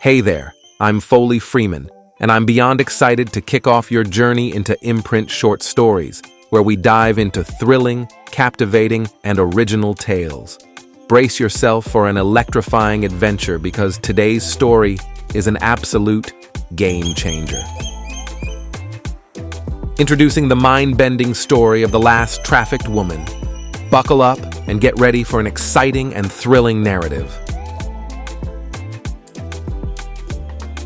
Hey there, I'm Foley Freeman, and I'm beyond excited to kick off your journey into Imprint Short Stories, where we dive into thrilling, captivating, and original tales. Brace yourself for an electrifying adventure because today's story is an absolute game changer. Introducing the mind-bending story of the last trafficked woman. Buckle up and get ready for an exciting and thrilling narrative.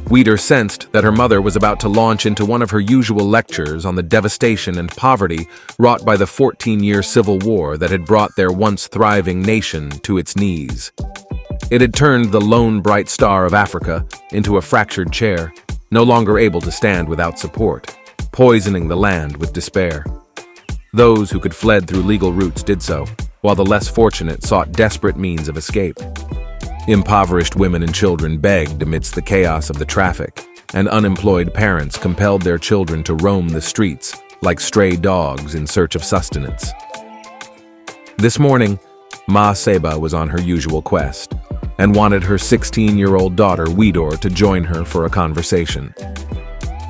Weeder sensed that her mother was about to launch into one of her usual lectures on the devastation and poverty wrought by the 14-year civil war that had brought their once thriving nation to its knees. It had turned the lone bright star of Africa into a fractured chair, no longer able to stand without support, poisoning the land with despair. Those who could fled through legal routes did so, while the less fortunate sought desperate means of escape. Impoverished women and children begged amidst the chaos of the traffic, and unemployed parents compelled their children to roam the streets like stray dogs in search of sustenance. This morning, Ma Seba was on her usual quest, and wanted her 16-year-old daughter Weeder to join her for a conversation.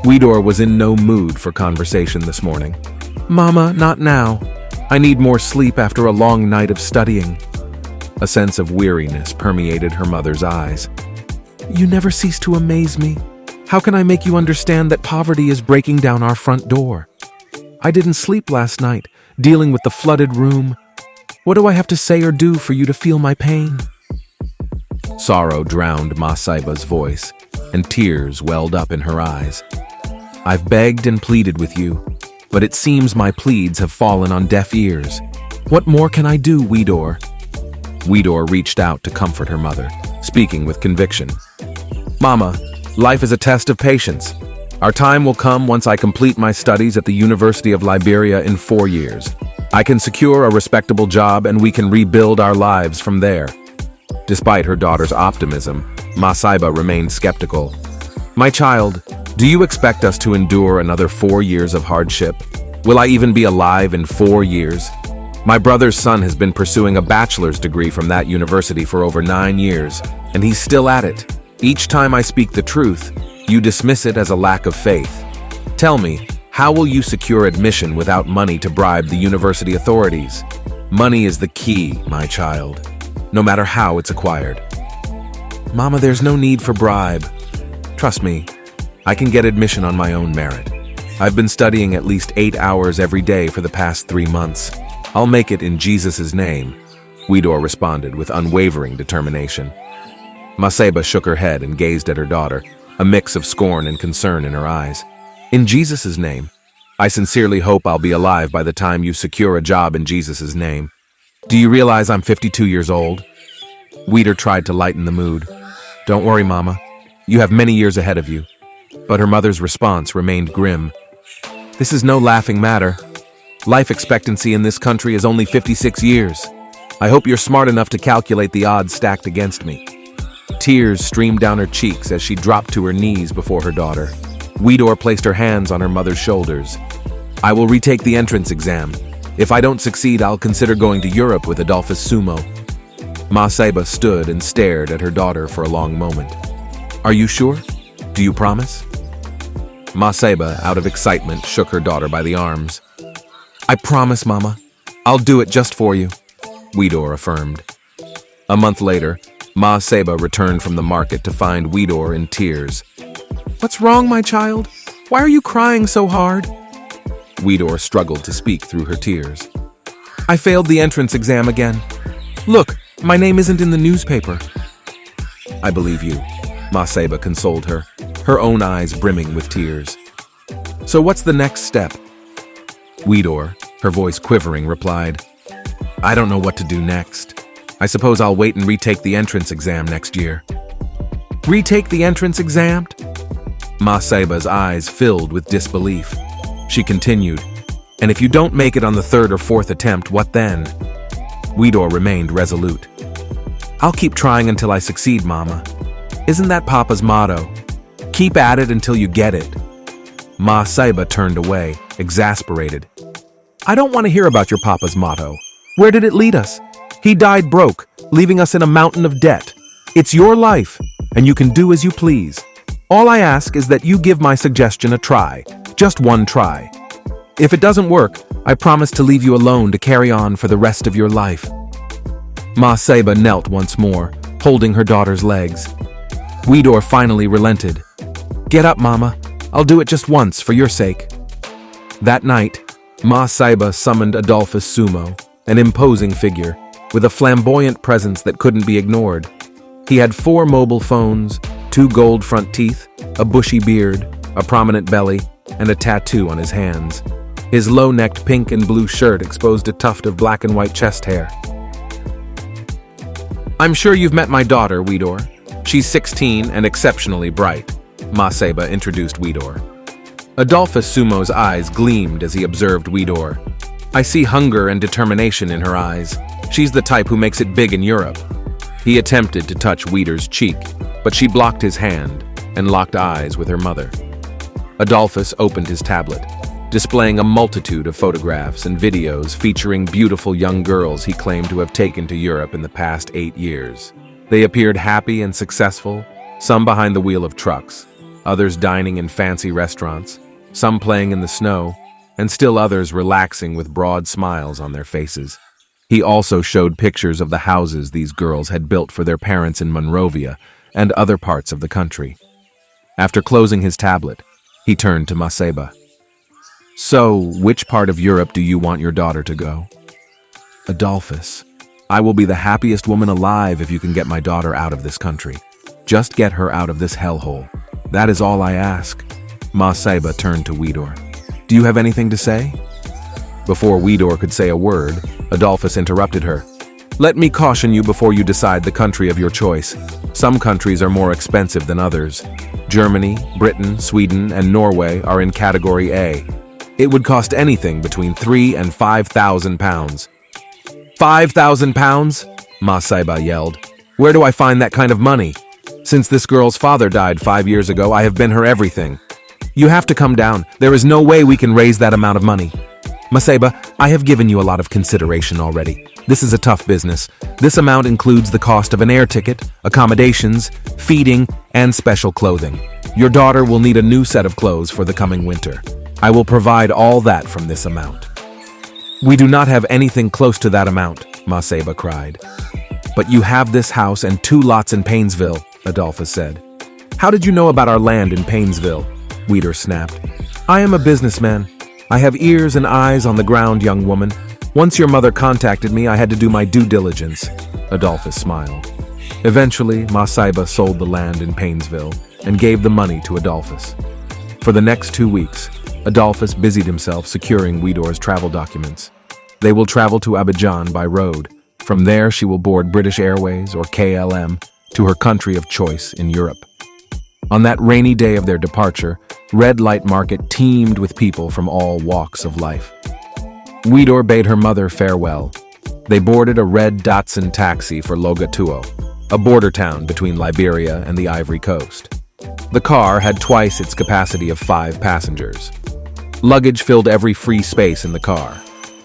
Weeder was in no mood for conversation this morning. "Mama, not now. I need more sleep after a long night of studying." A sense of weariness permeated her mother's eyes. "You never cease to amaze me. How can I make you understand that poverty is breaking down our front door? I didn't sleep last night, dealing with the flooded room. What do I have to say or do for you to feel my pain?" Sorrow drowned Ma Saiba's voice, and tears welled up in her eyes. "I've begged and pleaded with you, but it seems my pleads have fallen on deaf ears. What more can I do, Weeder?" Weeder reached out to comfort her mother, speaking with conviction. "Mama, life is a test of patience. Our time will come once I complete my studies at the University of Liberia in 4 years. I can secure a respectable job and we can rebuild our lives from there." Despite her daughter's optimism, Ma Saiba remained skeptical. "My child, do you expect us to endure another 4 years of hardship? Will I even be alive in 4 years? My brother's son has been pursuing a bachelor's degree from that university for over 9 years, and he's still at it. Each time I speak the truth, you dismiss it as a lack of faith. Tell me, how will you secure admission without money to bribe the university authorities? Money is the key, my child, no matter how it's acquired." "Mama, there's no need for bribe. Trust me, I can get admission on my own merit. I've been studying at least 8 hours every day for the past 3 months. I'll make it in Jesus' name," Weeder responded with unwavering determination. Ma Saiba shook her head and gazed at her daughter, a mix of scorn and concern in her eyes. "In Jesus' name? I sincerely hope I'll be alive by the time you secure a job in Jesus' name. Do you realize I'm 52 years old?" Weeder tried to lighten the mood. "Don't worry, Mama. You have many years ahead of you." But her mother's response remained grim. "This is no laughing matter. Life expectancy in this country is only 56 years. I hope you're smart enough to calculate the odds stacked against me." Tears streamed down her cheeks as she dropped to her knees before her daughter. Weeder placed her hands on her mother's shoulders. "I will retake the entrance exam. If I don't succeed, I'll consider going to Europe with Adolphus Sumo." Ma Saiba stood and stared at her daughter for a long moment. "Are you sure? Do you promise?" Ma Saiba, out of excitement, shook her daughter by the arms. "I promise, Mama. I'll do it just for you," Weeder affirmed. A month later, Ma Saiba returned from the market to find Weeder in tears. "What's wrong, my child? Why are you crying so hard?" Weeder struggled to speak through her tears. "I failed the entrance exam again. Look, my name isn't in the newspaper." "I believe you," Ma Saiba consoled her, her own eyes brimming with tears. "So what's the next step?" Weeder, her voice quivering, replied, "I don't know what to do next. I suppose I'll wait and retake the entrance exam next year." "Retake the entrance exam?" Ma Saiba's eyes filled with disbelief. She continued, "And if you don't make it on the 3rd or 4th attempt, what then?" Weeder remained resolute. "I'll keep trying until I succeed, Mama. Isn't that Papa's motto? Keep at it until you get it." Ma Saiba turned away, exasperated. "I don't want to hear about your Papa's motto. Where did it lead us? He died broke, leaving us in a mountain of debt. It's your life. and you can do as you please. All I ask is that you give my suggestion a try, just one try. If it doesn't work, I promise to leave you alone to carry on for the rest of your life." Ma Seba knelt once more, holding her daughter's legs. Widor finally relented. "Get up, Mama. I'll do it just once for your sake." That night, Ma Seba summoned Adolphus Sumo, an imposing figure, with a flamboyant presence that couldn't be ignored. He had 4 mobile phones, 2 gold front teeth, a bushy beard, a prominent belly, and a tattoo on his hands. His low-necked pink and blue shirt exposed a tuft of black and white chest hair. "I'm sure you've met my daughter, Widor. She's 16 and exceptionally bright," Ma Seba introduced Widor. Adolphus Sumo's eyes gleamed as he observed Widor. "I see hunger and determination in her eyes. She's the type who makes it big in Europe." He attempted to touch Widor's cheek, but she blocked his hand and locked eyes with her mother. Adolphus opened his tablet, displaying a multitude of photographs and videos featuring beautiful young girls he claimed to have taken to Europe in the past 8 years. They appeared happy and successful, some behind the wheel of trucks, others dining in fancy restaurants, some playing in the snow, and still others relaxing with broad smiles on their faces. He also showed pictures of the houses these girls had built for their parents in Monrovia and other parts of the country. After closing his tablet, he turned to Ma Seba. "So, which part of Europe do you want your daughter to go?" "Adolphus, I will be the happiest woman alive if you can get my daughter out of this country. Just get her out of this hellhole. That is all I ask." Ma Seba turned to Widor. "Do you have anything to say?" Before Widor could say a word, Adolphus interrupted her. "Let me caution you before you decide the country of your choice. Some countries are more expensive than others. Germany, Britain, Sweden, and Norway are in Category A. It would cost anything between £3,000 and £5,000. £5,000? Ma Seba yelled. "Where do I find that kind of money? Since this girl's father died 5 years ago, I have been her everything. You have to come down. There is no way we can raise that amount of money." "Ma Seba, I have given you a lot of consideration already. This is a tough business. This amount includes the cost of an air ticket, accommodations, feeding, and special clothing. Your daughter will need a new set of clothes for the coming winter. I will provide all that from this amount." "We do not have anything close to that amount," Ma Seba cried. "But you have this house and 2 lots in Painesville," Adolphus said. "How did you know about our land in Painesville?" Widor snapped. "I am a businessman. I have ears and eyes on the ground, young woman. Once your mother contacted me, I had to do my due diligence." Adolphus smiled. Eventually, Ma Seba sold the land in Painesville and gave the money to Adolphus. For the next 2 weeks, Adolphus busied himself securing Widor's travel documents. They will travel to Abidjan by road. From there, she will board British Airways or KLM to her country of choice in Europe. On that rainy day of their departure, Red Light Market teemed with people from all walks of life. Widor bade her mother farewell. They boarded a red Datsun taxi for Logatuo, a border town between Liberia and the Ivory Coast. The car had twice its capacity of 5 passengers. Luggage filled every free space in the car.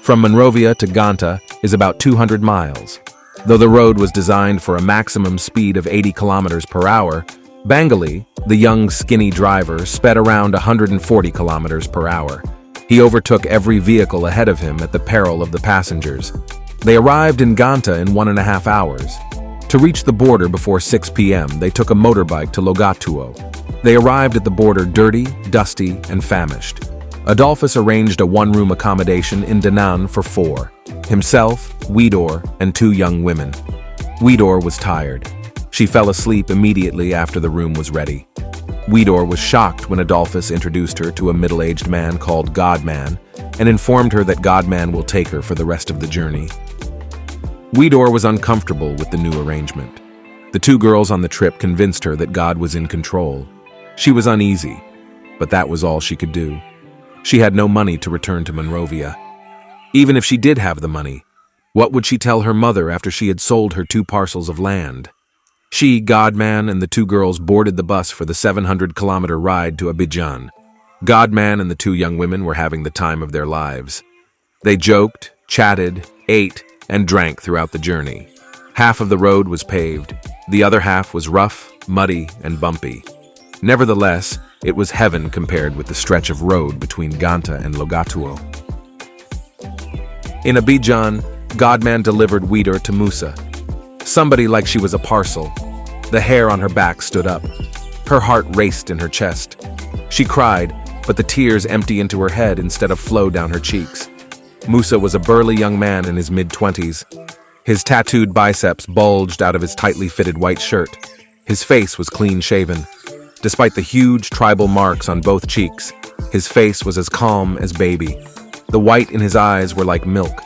From Monrovia to Ganta is about 200 miles. Though the road was designed for a maximum speed of 80 kilometers per hour, Bangali, the young skinny driver, sped around 140 kilometers per hour. He overtook every vehicle ahead of him at the peril of the passengers. They arrived in Ganta in 1.5 hours. To reach the border before 6 p.m., they took a motorbike to Logatuo. They arrived at the border dirty, dusty, and famished. Adolphus arranged a 1-room accommodation in Danan for 4, himself, Widor, and 2 young women. Widor was tired. She fell asleep immediately after the room was ready. Widor was shocked when Adolphus introduced her to a middle-aged man called Godman and informed her that Godman will take her for the rest of the journey. Widor was uncomfortable with the new arrangement. The 2 girls on the trip convinced her that God was in control. She was uneasy, but that was all she could do. She had no money to return to Monrovia. Even if she did have the money, what would she tell her mother after she had sold her 2 parcels of land? She, Godman, and the 2 girls boarded the bus for the 700-kilometer ride to Abidjan. Godman and the 2 young women were having the time of their lives. They joked, chatted, ate, and drank throughout the journey. Half of the road was paved. The other half was rough, muddy and bumpy. Nevertheless, it was heaven compared with the stretch of road between Ganta and Logatuo. In Abidjan, Godman delivered Weider to Musa. Somebody like she was a parcel. The hair on her back stood up. Her heart raced in her chest. She cried, but the tears emptied into her head instead of flow down her cheeks. Musa was a burly young man in his mid-20s. His tattooed biceps bulged out of his tightly fitted white shirt. His face was clean-shaven. Despite the huge tribal marks on both cheeks, his face was as calm as baby. The white in his eyes were like milk.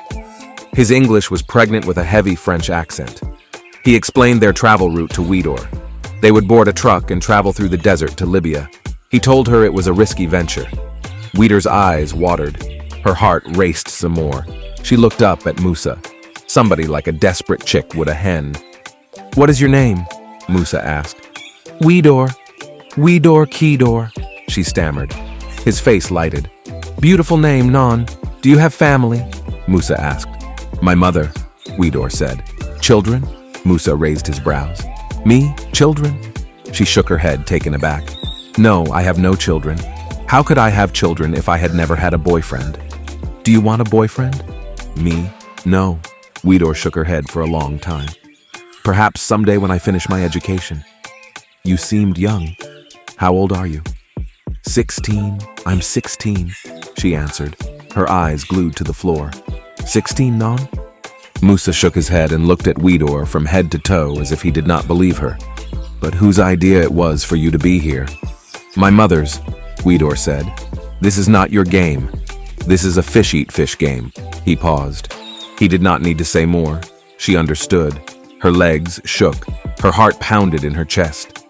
His English was pregnant with a heavy French accent. He explained their travel route to Weider. They would board a truck and travel through the desert to Libya. He told her it was a risky venture. Weider's eyes watered. Her heart raced some more. She looked up at Musa. Somebody like a desperate chick would a hen. "What is your name?" Musa asked. "Weider. Weider Kidor," she stammered. His face lighted. "Beautiful name, Non. Do you have family?" Musa asked. "My mother," Weider said. "Children?" Musa raised his brows. "Me? Children?" She shook her head, taken aback. "No, I have no children. How could I have children if I had never had a boyfriend?" "Do you want a boyfriend?" "Me? No." Weider shook her head for a long time. "Perhaps someday when I finish my education." "You seemed young. How old are you?" 16. I'm 16, she answered, her eyes glued to the floor. 16, Non? Musa shook his head and looked at Weider from head to toe as if he did not believe her. "But whose idea it was for you to be here?" "My mother's," Weider said. "This is not your game. This is a fish-eat-fish game." He paused. He did not need to say more. She understood. Her legs shook. Her heart pounded in her chest.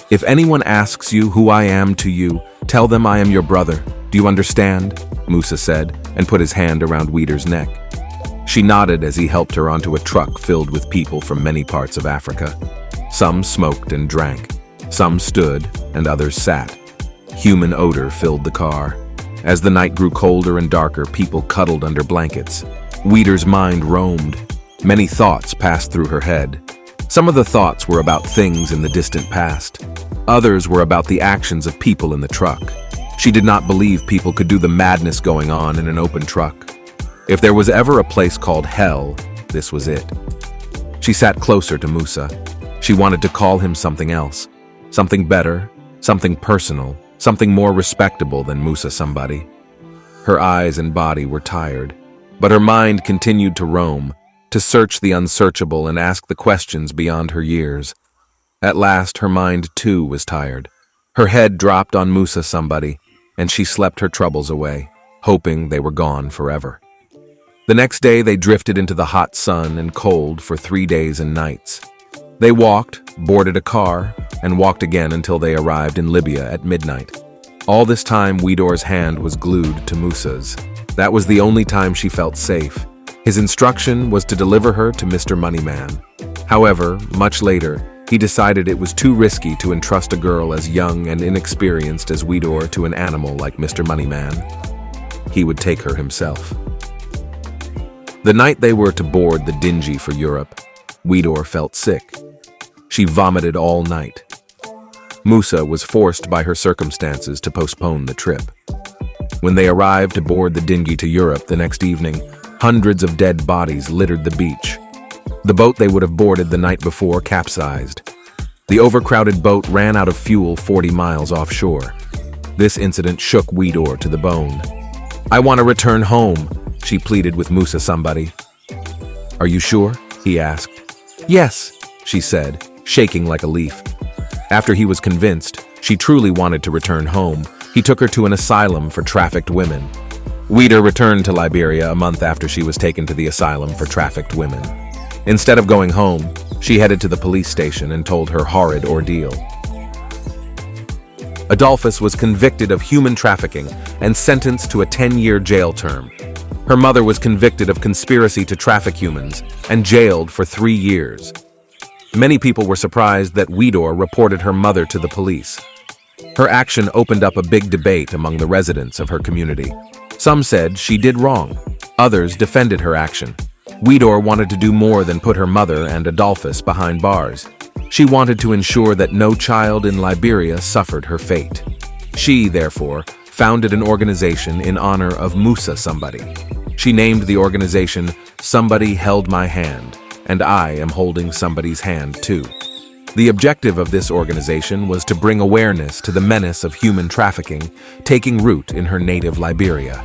"If anyone asks you who I am to you, tell them I am your brother. Do you understand?" Musa said, and put his hand around Weider's neck. She nodded as he helped her onto a truck filled with people from many parts of Africa. Some smoked and drank. Some stood, and others sat. Human odor filled the car. As the night grew colder and darker, people cuddled under blankets. Weider's mind roamed. Many thoughts passed through her head. Some of the thoughts were about things in the distant past. Others were about the actions of people in the truck. She did not believe people could do the madness going on in an open truck. If there was ever a place called hell, this was it. She sat closer to Musa. She wanted to call him something else. Something better, something personal, something more respectable than Musa somebody. Her eyes and body were tired, but her mind continued to roam, to search the unsearchable and ask the questions beyond her years. At last, her mind too was tired. Her head dropped on Musa somebody, and she slept her troubles away, hoping they were gone forever. The next day, they drifted into the hot sun and cold for 3 days and nights. They walked, boarded a car, and walked again until they arrived in Libya at midnight. All this time, Weider's hand was glued to Musa's. That was the only time she felt safe. His instruction was to deliver her to Mr. Moneyman. However, much later, he decided it was too risky to entrust a girl as young and inexperienced as Weider to an animal like Mr. Moneyman. He would take her himself. The night they were to board the dingy for Europe, Weider felt sick. She vomited all night. Musa was forced by her circumstances to postpone the trip. When they arrived to board the dinghy to Europe the next evening, hundreds of dead bodies littered the beach. The boat they would have boarded the night before capsized. The overcrowded boat ran out of fuel 40 miles offshore. This incident shook Weider to the bone. "I want to return home," she pleaded with Musa somebody. "Are you sure?" he asked. "Yes," she said, shaking like a leaf. After he was convinced she truly wanted to return home, he took her to an asylum for trafficked women. Weider returned to Liberia a month after she was taken to the asylum for trafficked women. Instead of going home, she headed to the police station and told her horrid ordeal. Adolphus was convicted of human trafficking and sentenced to a 10-year jail term. Her mother was convicted of conspiracy to traffic humans and jailed for 3 years. Many people were surprised that Weider reported her mother to the police. Her action opened up a big debate among the residents of her community. Some said she did wrong. Others defended her action. Weider wanted to do more than put her mother and Adolphus behind bars. She wanted to ensure that no child in Liberia suffered her fate. She, therefore, founded an organization in honor of Musa Somebody. She named the organization Somebody Held My Hand, and I am holding somebody's hand too. The objective of this organization was to bring awareness to the menace of human trafficking taking root in her native Liberia.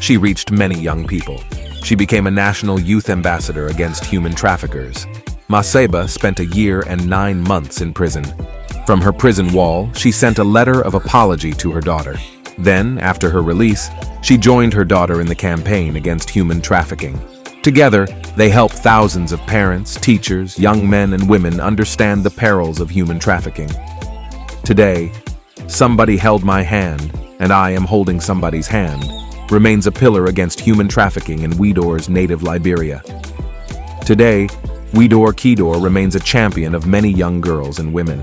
She reached many young people. She became a national youth ambassador against human traffickers. Maseba spent a year and 9 months in prison. From her prison wall, she sent a letter of apology to her daughter. Then, after her release, she joined her daughter in the campaign against human trafficking. Together, they helped thousands of parents, teachers, young men and women understand the perils of human trafficking. Today, Somebody Held My Hand, and I Am Holding Somebody's Hand, remains a pillar against human trafficking in Widor's native Liberia. Today, Widor Kidor remains a champion of many young girls and women.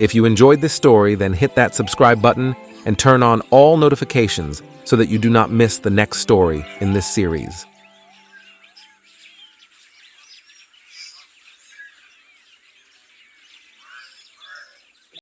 If you enjoyed this story, then hit that subscribe button and turn on all notifications so that you do not miss the next story in this series.